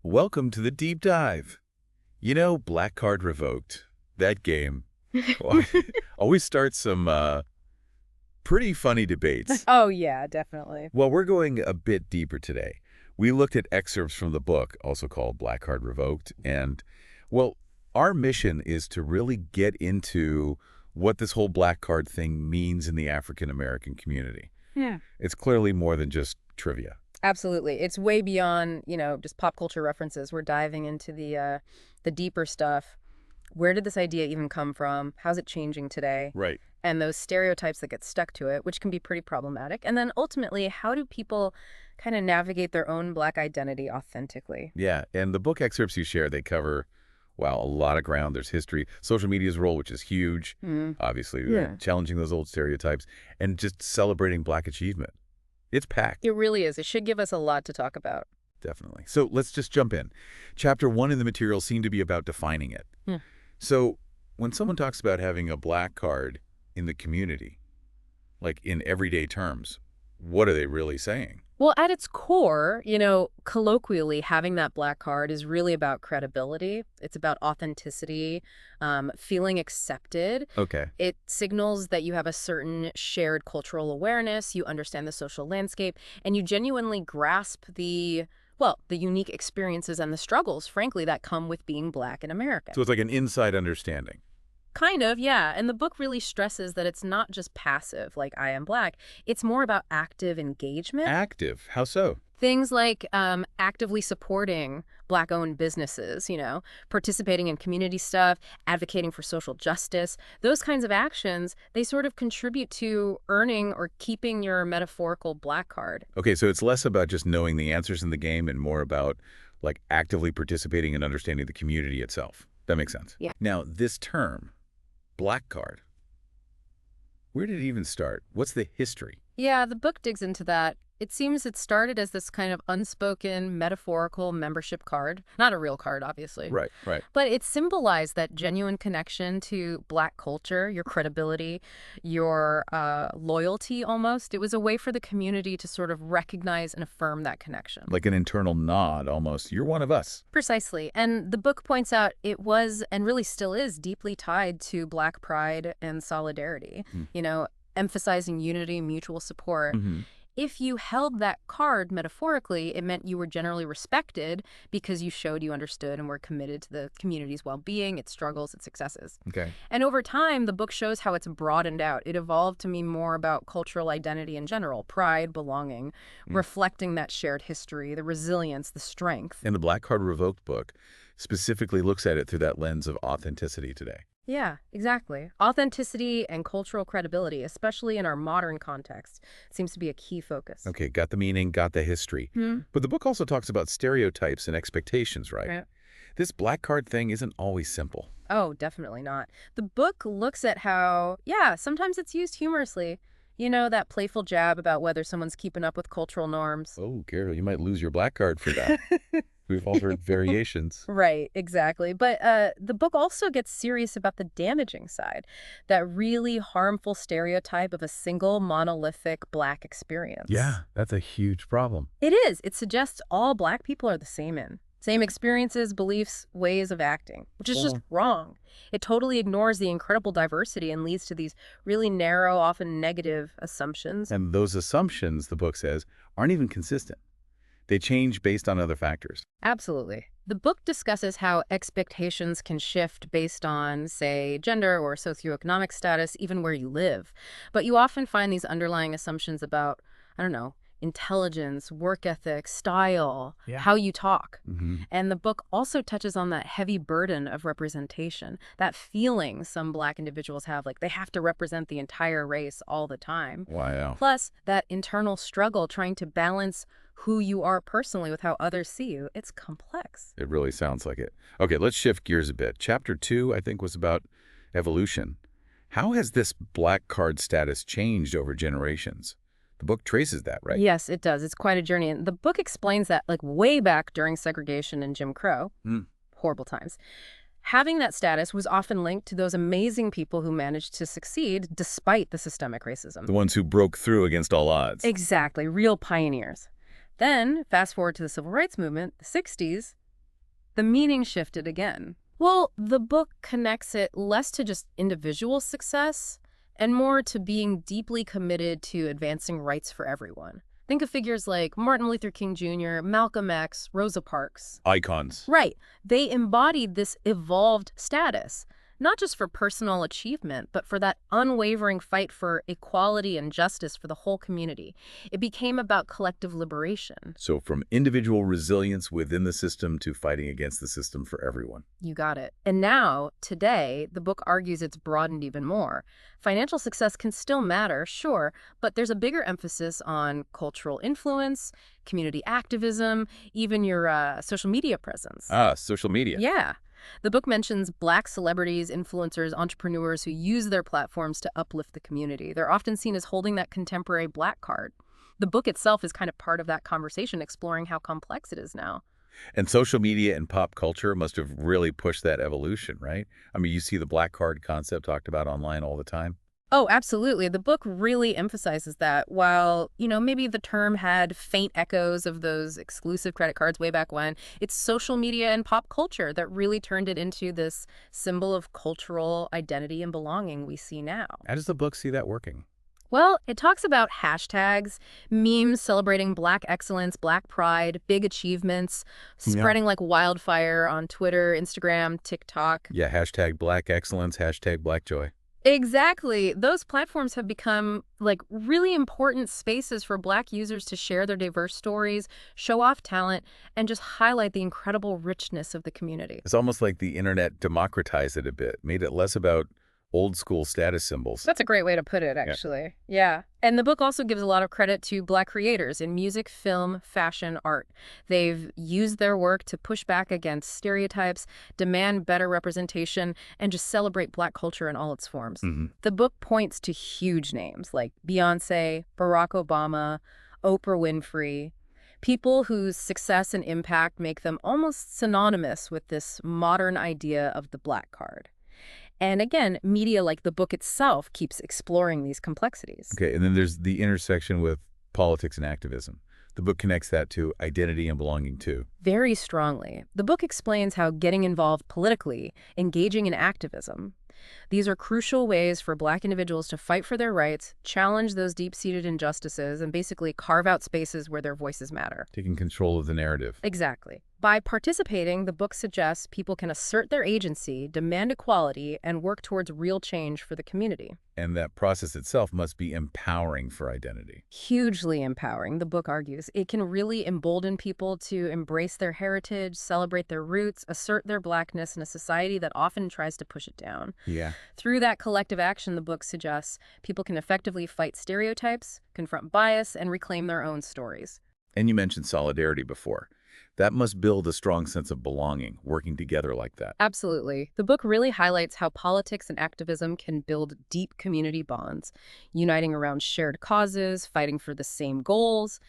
Welcome to the deep dive. You know, Black Card Revoked, that game, well, always starts some pretty funny debates. Oh, yeah, definitely. Well, we're going a bit deeper today. We looked at excerpts from the book, also called Black Card Revoked, and, well, our mission is to really get into what this whole black card thing means in the African-American community. Yeah. It's clearly more than just trivia. Absolutely. It's way beyond, just pop culture references. We're diving into the deeper stuff. Where did this idea even come from? How's it changing today? Right. And those stereotypes that get stuck to it, which can be pretty problematic. And then ultimately, how do people kind of navigate their own Black identity authentically? Yeah, and the book excerpts you share, they cover, wow, a lot of ground. There's history, social media's role, which is huge, obviously, Yeah. challenging those old stereotypes, and just celebrating Black achievement. It's packed, It really is. It should give us a lot to talk about. definitely. So let's just jump in. Chapter 1 in the material seemed to be about defining it. Hmm. So when someone talks about having a Black card in the community, like in everyday terms, what are they really saying? Well, at its core, colloquially, having that black card is really about credibility. It's about authenticity, feeling accepted. Okay. It signals that you have a certain shared cultural awareness, you understand the social landscape, and you genuinely grasp the unique experiences and the struggles, frankly, that come with being Black in America. So it's like an inside understanding. Kind of, yeah. And the book really stresses that it's not just passive, like I am Black. It's more about active engagement. Active. How so? Things like actively supporting Black-owned businesses, participating in community stuff, advocating for social justice. Those kinds of actions, they sort of contribute to earning or keeping your metaphorical Black card. Okay, so it's less about just knowing the answers in the game and more about like actively participating and understanding the community itself. That makes sense. Yeah. Now, this term, Black card, where did it even start? What's the history? Yeah, the book digs into that. It seems it started as this kind of unspoken, metaphorical membership card. Not a real card, obviously. Right, right. But it symbolized that genuine connection to Black culture, your credibility, your loyalty almost. It was a way for the community to sort of recognize and affirm that connection. Like an internal nod almost. You're one of us. Precisely. And the book points out it was, and really still is, deeply tied to Black pride and solidarity, emphasizing unity, mutual support. If you held that card metaphorically, it meant you were generally respected because you showed you understood and were committed to the community's well-being, its struggles, its successes. Okay. And over time, the book shows how it's broadened out. It evolved to mean more about cultural identity in general, pride, belonging, reflecting that shared history, the resilience, the strength. And the Black Card Revoked book specifically looks at it through that lens of authenticity today. Yeah, exactly. Authenticity and cultural credibility, especially in our modern context, seems to be a key focus. Okay, got the meaning, got the history. But the book also talks about stereotypes and expectations, right? Yeah. This black card thing isn't always simple. Oh, definitely not. The book looks at how, sometimes it's used humorously. That playful jab about whether someone's keeping up with cultural norms. Oh, Carol, you might lose your black card for that. We've all heard variations. Right, exactly. But the book also gets serious about the damaging side, that really harmful stereotype of a single monolithic Black experience. Yeah, that's a huge problem. It is. It suggests all Black people are the same experiences, beliefs, ways of acting, which is just wrong. It totally ignores the incredible diversity and leads to these really narrow, often negative assumptions. And those assumptions, the book says, aren't even consistent. They change based on other factors. Absolutely. The book discusses how expectations can shift based on, say, gender or socioeconomic status, even where you live. But you often find these underlying assumptions about, intelligence, work ethic, style, how you talk. And the book also touches on that heavy burden of representation, that feeling some Black individuals have, like they have to represent the entire race all the time. Wow. Plus, that internal struggle trying to balance who you are personally with how others see you. It's complex. It really sounds like it. Okay, let's shift gears a bit. Chapter 2, I think, was about evolution. How has this black card status changed over generations? The book traces that, right? Yes, it does. It's quite a journey. And the book explains that like way back during segregation and Jim Crow, horrible times, having that status was often linked to those amazing people who managed to succeed despite the systemic racism. The ones who broke through against all odds. Exactly. Real pioneers. Then, fast forward to the Civil Rights Movement, the 60s, The meaning shifted again. Well, the book connects it less to just individual success and more to being deeply committed to advancing rights for everyone. Think of figures like Martin Luther King Jr., Malcolm X, Rosa Parks. Icons. Right. They embodied this evolved status, not just for personal achievement, but for that unwavering fight for equality and justice for the whole community. It became about collective liberation. So from individual resilience within the system to fighting against the system for everyone. You got it. And now, today, the book argues it's broadened even more. Financial success can still matter, sure, but there's a bigger emphasis on cultural influence, community activism, even your social media presence. Ah, social media. Yeah. The book mentions Black celebrities, influencers, entrepreneurs who use their platforms to uplift the community. They're often seen as holding that contemporary Black card. The book itself is kind of part of that conversation, exploring how complex it is now. And social media and pop culture must have really pushed that evolution, right? I mean, you see the black card concept talked about online all the time. Oh, absolutely. The book really emphasizes that while, maybe the term had faint echoes of those exclusive credit cards way back when, it's social media and pop culture that really turned it into this symbol of cultural identity and belonging we see now. How does the book see that working? Well, it talks about hashtags, memes celebrating Black excellence, Black pride, big achievements, spreading like wildfire on Twitter, Instagram, TikTok. Yeah, hashtag Black excellence, hashtag Black joy. Exactly. Those platforms have become like really important spaces for Black users to share their diverse stories, show off talent, and just highlight the incredible richness of the community. It's almost like the internet democratized it a bit, made it less about old school status symbols. That's a great way to put it, actually. Yeah. And the book also gives a lot of credit to Black creators in music, film, fashion, art. They've used their work to push back against stereotypes, demand better representation, and just celebrate Black culture in all its forms. The book points to huge names like Beyoncé, Barack Obama, Oprah Winfrey, people whose success and impact make them almost synonymous with this modern idea of the Black card. And again, media like the book itself keeps exploring these complexities. Okay, and then there's the intersection with politics and activism. The book connects that to identity and belonging too. Very strongly. The book explains how getting involved politically, engaging in activism, these are crucial ways for Black individuals to fight for their rights, challenge those deep-seated injustices, and basically carve out spaces where their voices matter. Taking control of the narrative. Exactly. By participating, the book suggests people can assert their agency, demand equality, and work towards real change for the community. And that process itself must be empowering for identity. Hugely empowering, the book argues. It can really embolden people to embrace their heritage, celebrate their roots, assert their Blackness in a society that often tries to push it down. Yeah. Through that collective action, the book suggests people can effectively fight stereotypes, confront bias, and reclaim their own stories. And you mentioned solidarity before. That must build a strong sense of belonging, working together like that. Absolutely. The book really highlights how politics and activism can build deep community bonds, uniting around shared causes, fighting for the same goals.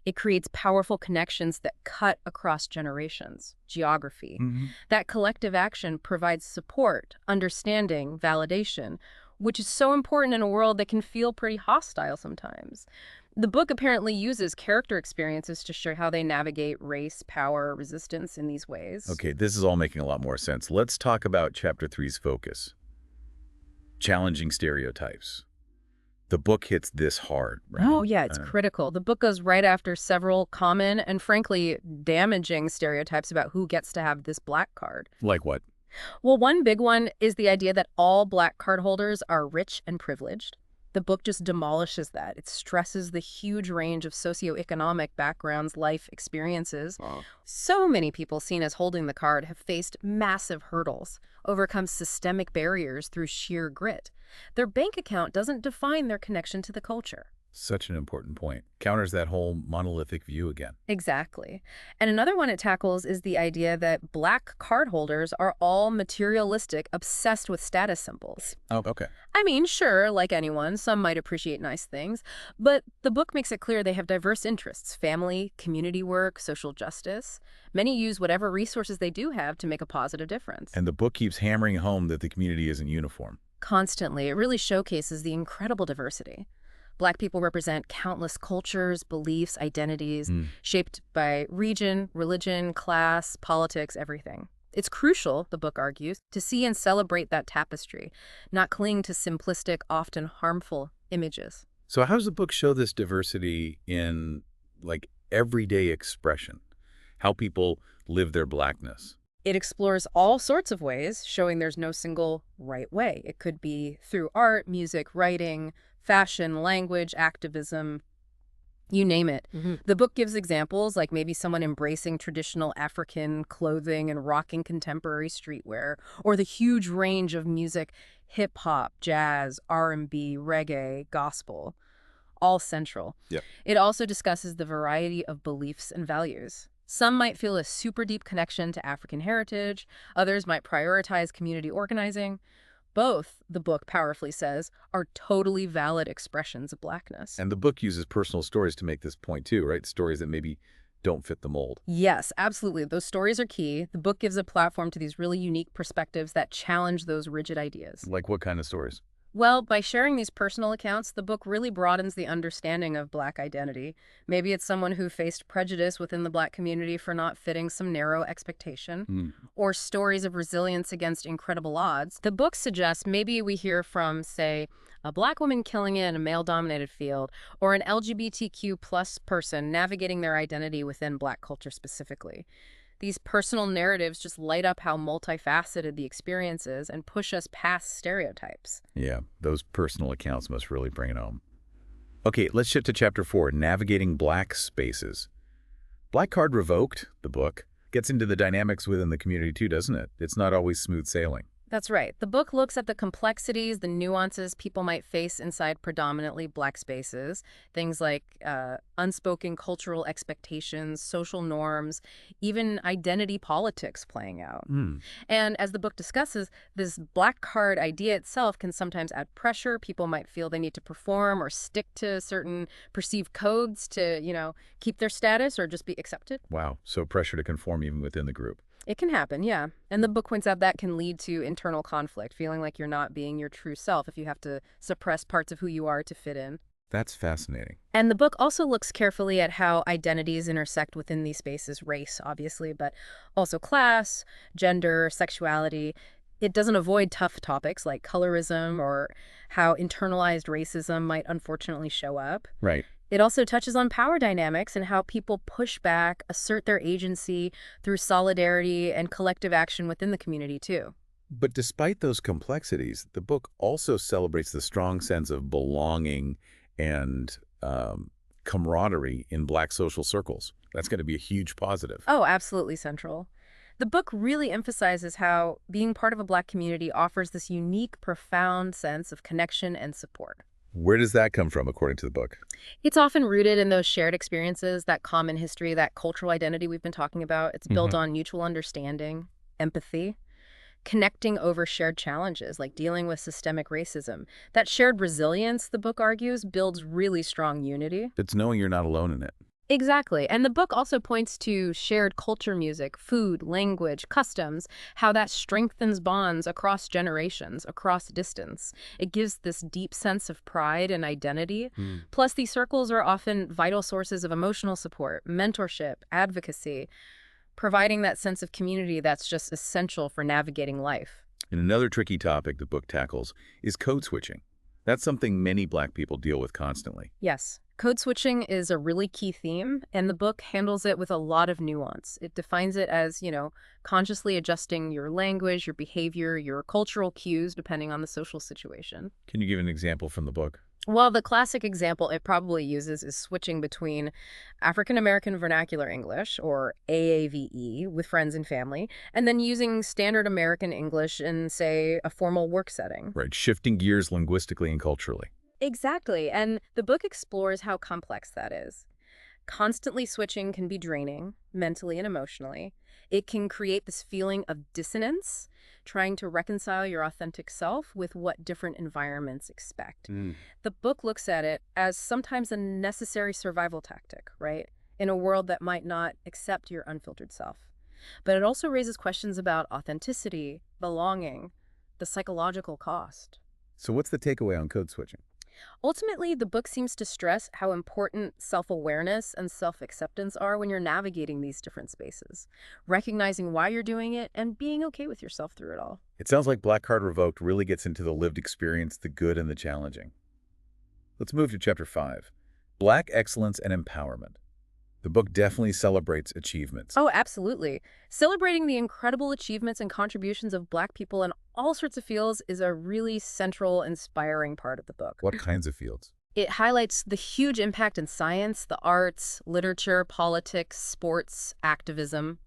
It creates powerful connections that cut across generations, geography. That collective action provides support, understanding, validation, which is so important in a world that can feel pretty hostile sometimes. The book apparently uses character experiences to show how they navigate race, power, resistance in these ways. Okay, this is all making a lot more sense. Let's talk about Chapter 3's focus. Challenging stereotypes. The book hits this hard, right? Oh, yeah, it's critical. The book goes right after several common and, frankly, damaging stereotypes about who gets to have this Black card. Like what? Well, one big one is the idea that all Black card holders are rich and privileged. The book just demolishes that. It stresses the huge range of socioeconomic backgrounds, life experiences. Wow. So many people seen as holding the card have faced massive hurdles, overcome systemic barriers through sheer grit. Their bank account doesn't define their connection to the culture. Such an important point. Counters that whole monolithic view again. Exactly. And another one it tackles is the idea that Black cardholders are all materialistic, obsessed with status symbols. Oh, okay. I mean, sure, like anyone, some might appreciate nice things, but the book makes it clear they have diverse interests: family, community work, social justice. Many use whatever resources they do have to make a positive difference. And the book keeps hammering home that the community isn't uniform. Constantly, it really showcases the incredible diversity. Black people represent countless cultures, beliefs, identities, Hmm. shaped by region, religion, class, politics, everything. It's crucial, the book argues, to see and celebrate that tapestry, not cling to simplistic, often harmful images. So how does the book show this diversity in, like, everyday expression? How people live their blackness? It explores all sorts of ways, showing there's no single right way. It could be through art, music, writing, fashion, language, activism, you name it. The book gives examples like maybe someone embracing traditional African clothing and rocking contemporary streetwear, or the huge range of music, hip hop, jazz, R&B, reggae, gospel, all central. Yep. It also discusses the variety of beliefs and values. Some might feel a super deep connection to African heritage, others might prioritize community organizing. Both, the book powerfully says, are totally valid expressions of Blackness. And the book uses personal stories to make this point too, right? Stories that maybe don't fit the mold. Yes, absolutely. Those stories are key. The book gives a platform to these really unique perspectives that challenge those rigid ideas. Like what kind of stories? Well, by sharing these personal accounts, the book really broadens the understanding of Black identity. Maybe it's someone who faced prejudice within the Black community for not fitting some narrow expectation, Hmm. or stories of resilience against incredible odds. The book suggests maybe we hear from, say, a Black woman killing it in a male-dominated field, or an LGBTQ plus person navigating their identity within Black culture specifically. These personal narratives just light up how multifaceted the experience is and push us past stereotypes. Yeah, those personal accounts must really bring it home. Okay, let's shift to chapter 4, Navigating Black Spaces. Black Card Revoked, the book, gets into the dynamics within the community too, doesn't it? It's not always smooth sailing. That's right. The book looks at the complexities, the nuances people might face inside predominantly Black spaces, things like unspoken cultural expectations, social norms, even identity politics playing out. Hmm. And as the book discusses, this Black card idea itself can sometimes add pressure. People might feel they need to perform or stick to certain perceived codes to, keep their status or just be accepted. Wow, so pressure to conform even within the group. It can happen, yeah. And the book points out that can lead to internal conflict, feeling like you're not being your true self if you have to suppress parts of who you are to fit in. That's fascinating. And the book also looks carefully at how identities intersect within these spaces, race, obviously, but also class, gender, sexuality. It doesn't avoid tough topics like colorism or how internalized racism might unfortunately show up. Right. It also touches on power dynamics and how people push back, assert their agency through solidarity and collective action within the community, too. But despite those complexities, the book also celebrates the strong sense of belonging and camaraderie in Black social circles. That's going to be a huge positive. Oh, absolutely central. The book really emphasizes how being part of a Black community offers this unique, profound sense of connection and support. Where does that come from, according to the book? It's often rooted in those shared experiences, that common history, that cultural identity we've been talking about. It's built on mutual understanding, empathy, connecting over shared challenges like dealing with systemic racism. That shared resilience, the book argues, builds really strong unity. It's knowing you're not alone in it. Exactly. And the book also points to shared culture music, food, language, customs, how that strengthens bonds across generations, across distance. It gives this deep sense of pride and identity. Plus, these circles are often vital sources of emotional support, mentorship, advocacy, providing that sense of community that's just essential for navigating life. And another tricky topic the book tackles is code switching. That's something many Black people deal with constantly. Yes. Code switching is a really key theme, and the book handles it with a lot of nuance. It defines it as, consciously adjusting your language, your behavior, your cultural cues, depending on the social situation. Can you give an example from the book? Well, the classic example it probably uses is switching between African American Vernacular English, or AAVE, with friends and family, and then using Standard American English in, say, a formal work setting. Right, shifting gears linguistically and culturally. Exactly, and the book explores how complex that is. Constantly switching can be draining, mentally and emotionally. It can create this feeling of dissonance, trying to reconcile your authentic self with what different environments expect. The book looks at it as sometimes a necessary survival tactic, right? In a world that might not accept your unfiltered self. But it also raises questions about authenticity, belonging, the psychological cost. So what's the takeaway on code switching? Ultimately, the book seems to stress how important self-awareness and self-acceptance are when you're navigating these different spaces, recognizing why you're doing it and being okay with yourself through it all. It sounds like Black Card Revoked really gets into the lived experience, the good and the challenging. Let's move to Chapter 5, Black Excellence and Empowerment. The book definitely celebrates achievements. Oh, absolutely. Celebrating the incredible achievements and contributions of Black people in all sorts of fields is a really central, inspiring part of the book. What kinds of fields? It highlights the huge impact in science, the arts, literature, politics, sports, activism.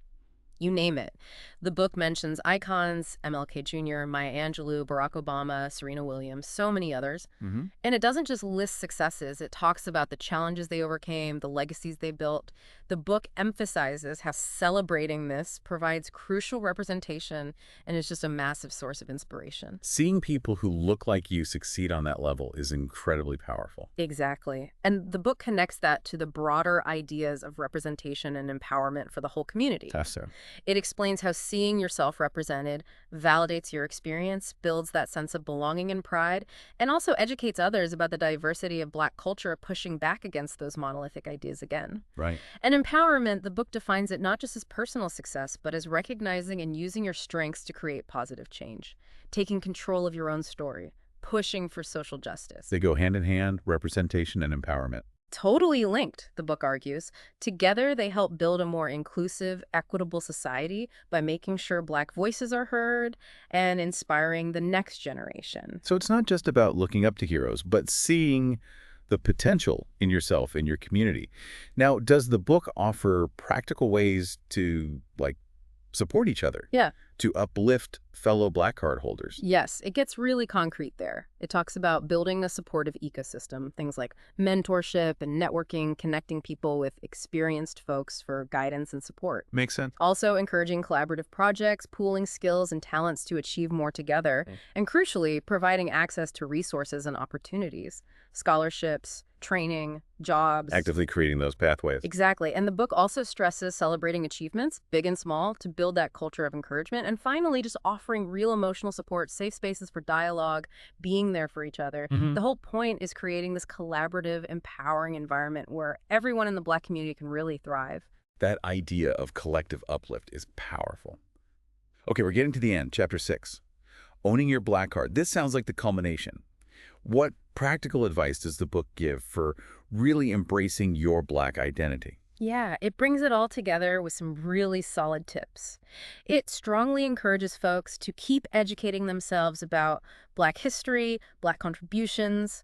You name it. The book mentions icons, MLK Jr., Maya Angelou, Barack Obama, Serena Williams, so many others. Mm-hmm. And it doesn't just list successes, it talks about the challenges they overcame, the legacies they built. The book emphasizes how celebrating this provides crucial representation and is just a massive source of inspiration. Seeing people who look like you succeed on that level is incredibly powerful. Exactly. And the book connects that to the broader ideas of representation and empowerment for the whole community. That's so. It explains how seeing yourself represented validates your experience, builds that sense of belonging and pride, and also educates others about the diversity of Black culture, pushing back against those monolithic ideas again. Right. And empowerment, the book defines it not just as personal success, but as recognizing and using your strengths to create positive change, taking control of your own story, pushing for social justice. They go hand in hand, representation and empowerment. Totally linked, the book argues. Together, they help build a more inclusive, equitable society by making sure Black voices are heard and inspiring the next generation. So it's not just about looking up to heroes, but seeing the potential in yourself, in your community. Now, does the book offer practical ways to, support each other? Yeah. To uplift fellow Black Card holders? Yes, it gets really concrete there. It talks about building a supportive ecosystem, things like mentorship and networking, connecting people with experienced folks for guidance and support. Makes sense. Also encouraging collaborative projects, pooling skills and talents to achieve more together, and crucially, providing access to resources and opportunities, scholarships, training, jobs. Actively creating those pathways. Exactly. And the book also stresses celebrating achievements, big and small, to build that culture of encouragement. And finally, just offering real emotional support, safe spaces for dialogue, being there for each other. Mm-hmm. The whole point is creating this collaborative, empowering environment where everyone in the Black community can really thrive. That idea of collective uplift is powerful. Okay, we're getting to the end, Chapter 6. Owning your Black Card. This sounds like the culmination. What practical advice does the book give for really embracing your Black identity? Yeah, it brings it all together with some really solid tips. It strongly encourages folks to keep educating themselves about Black history, Black contributions,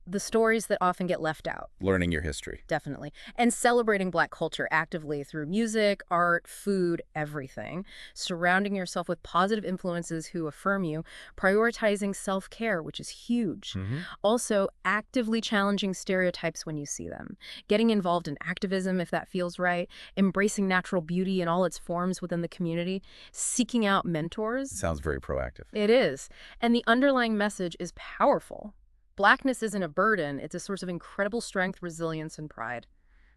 the stories that often get left out. Learning your history. Definitely. And celebrating Black culture actively through music, art, food, everything. Surrounding yourself with positive influences who affirm you. Prioritizing self-care, which is huge. Mm-hmm. Also, actively challenging stereotypes when you see them. Getting involved in activism if that feels right. Embracing natural beauty in all its forms within the community. Seeking out mentors. It sounds very proactive. It is. And the underlying message is powerful. Blackness isn't a burden, it's a source of incredible strength, resilience, and pride.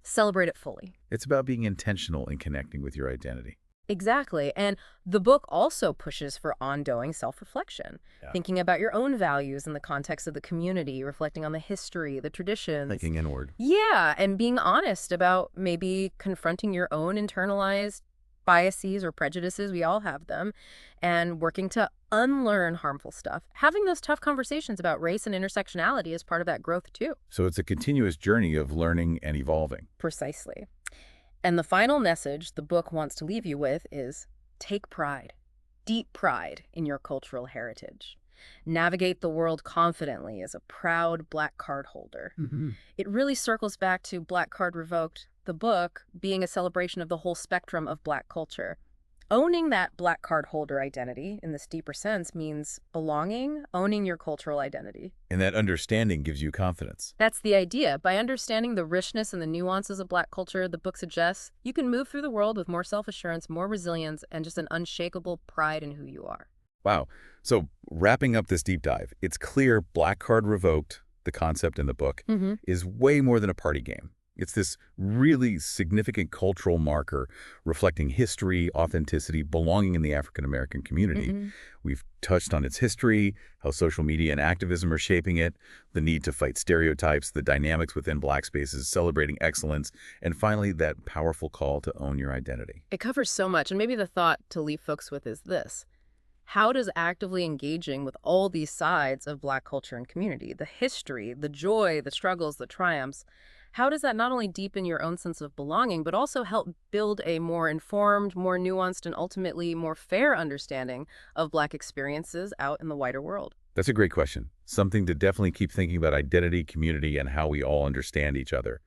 Celebrate it fully. It's about being intentional in connecting with your identity. Exactly. And the book also pushes for ongoing self-reflection, thinking about your own values in the context of the community, reflecting on the history, the traditions. Thinking inward. Yeah, and being honest about maybe confronting your own internalized biases or prejudices, we all have them, and working to unlearn harmful stuff. Having those tough conversations about race and intersectionality is part of that growth too. So it's a continuous journey of learning and evolving. Precisely. And the final message the book wants to leave you with is take pride, deep pride in your cultural heritage. Navigate the world confidently as a proud Black Card holder. Mm-hmm. It really circles back to Black Card Revoked, the book being a celebration of the whole spectrum of Black culture. Owning that Black Card holder identity in this deeper sense means belonging, owning your cultural identity. And that understanding gives you confidence. That's the idea. By understanding the richness and the nuances of Black culture, the book suggests you can move through the world with more self-assurance, more resilience, and just an unshakable pride in who you are. Wow. So wrapping up this deep dive, it's clear Black Card Revoked, the concept in the book, is way more than a party game. It's this really significant cultural marker reflecting history, authenticity, belonging in the African American community. Mm-mm. We've touched on its history, how social media and activism are shaping it, the need to fight stereotypes, the dynamics within Black spaces, celebrating excellence, and finally, that powerful call to own your identity. It covers so much, and maybe the thought to leave folks with is this. How does actively engaging with all these sides of Black culture and community, the history, the joy, the struggles, the triumphs, how does that not only deepen your own sense of belonging, but also help build a more informed, more nuanced, and ultimately more fair understanding of Black experiences out in the wider world? That's a great question. Something to definitely keep thinking about identity, community, and how we all understand each other.